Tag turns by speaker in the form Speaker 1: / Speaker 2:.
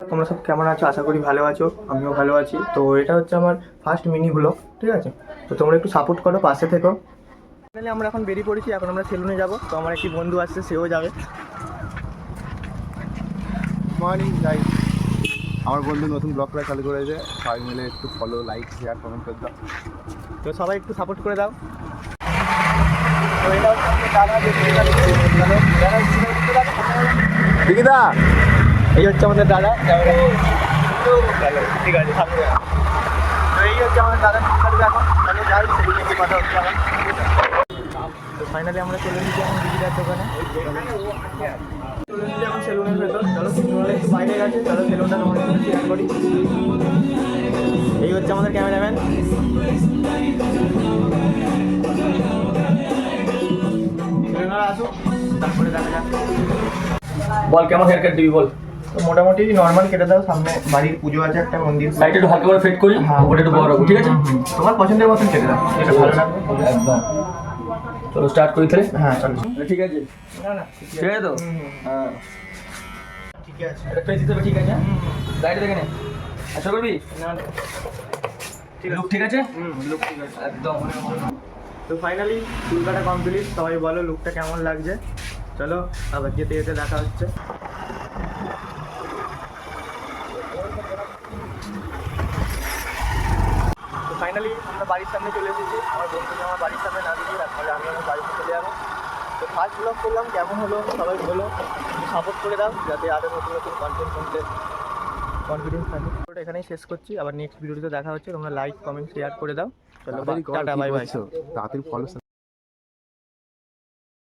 Speaker 1: তোমরা সব কেমন আছো? আশা করি ভালো আছো, আমিও ভালো আছি। তো এটা হচ্ছে আমার ফার্স্ট মিনি ব্লগ, ঠিক আছে? তো তোমরা একটু সাপোর্ট করো, পাশে থেকো। ফাইনালি আমরা এখন বেরিয়ে পড়েছি, এখন আমরা সেলুনে যাব। তো আমার একটি বন্ধু আসছে, সেও যাবে।
Speaker 2: মর্নিং গাইস, আমার বন্ধু নতুন ব্লগ করা চালু করেছে। সবাই মিলে একটু ফলো, লাইক, শেয়ার, কমেন্ট করে দাও।
Speaker 1: তো সবাই একটু সাপোর্ট করে দাও। তো এটা হচ্ছে আমাদের দাদা,
Speaker 2: দিদিদা,
Speaker 1: এই হচ্ছে আমাদের দাদা। ঠিক আছে, সামনে যাও। তো এই হচ্ছে আমাদের দাদা, এখন তাহলে যাই সেদিকে কি কথা হচ্ছে আমার। তো ফাইনালি আমরা চলে এসেছি এখন দিদিদার দোকানে। চলে এসেছি এখন সেলুনের ভেতর। চলো তোমরা একটু বাইরে গেছে, চলো সেলুনটা তোমাদের সাথে শেয়ার করি। এই হচ্ছে আমাদের ক্যামেরাম্যান। সেলুনারা আসো, তারপরে দেখা যাক।
Speaker 3: বল কেমন হেয়ার কাট দিবি বল।
Speaker 1: তো মোটামুটি নর্মাল কেটে দাও, সামনে বাড়ির পুজো আছে, একটা মন্দির।
Speaker 3: সাইডে একটু হালকা করে ফেড করি,
Speaker 1: হ্যাঁ,
Speaker 3: ওটা একটু বড় রাখবো, ঠিক আছে?
Speaker 1: তোমার পছন্দের মতন কেটে দাও, যেটা ভালো লাগবে।
Speaker 3: একদম। চলো স্টার্ট করি তাহলে।
Speaker 1: হ্যাঁ চলো।
Speaker 3: ঠিক আছে,
Speaker 1: না না
Speaker 3: ঠিক আছে তো? হ্যাঁ,
Speaker 1: ঠিক আছে।
Speaker 3: এটা পেয়ে দিতে হবে, ঠিক আছে? গাড়ি দেখে নে, আশা করবি?
Speaker 1: না না ঠিক
Speaker 3: লুক
Speaker 1: আছে।
Speaker 3: ঠিক আছে?
Speaker 1: লুক ঠিক আছে
Speaker 3: একদম।
Speaker 1: তো ফাইনালি চুল কাটা কমপ্লিট। সবাই বলো লুকটা কেমন লাগছে। চলো আবার যেতে যেতে দেখা হচ্ছে। তো ফাইনালি আমরা বাড়ির সামনে চলে এসেছি। আমার বন্ধুকে আমার বাড়ির সামনে না দিয়ে তারপরে আমি আমার বাড়িতে চলে যাবো। তো ফার্স্ট ব্লগ করলাম, কেমন হলো সবাই বলো, সাপোর্ট করে দাও যাতে আরও নতুন নতুন কন্টেন্ট করতে কনফিডেন্স থাকে। ওটা এখানেই শেষ করছি, আবার নেক্সট ভিডিওতে দেখা হচ্ছে। তোমরা লাইক, কমেন্ট, শেয়ার করে দাও। চলো টাটা, বাই বাই।
Speaker 2: তাড়াতাড়ি ফলো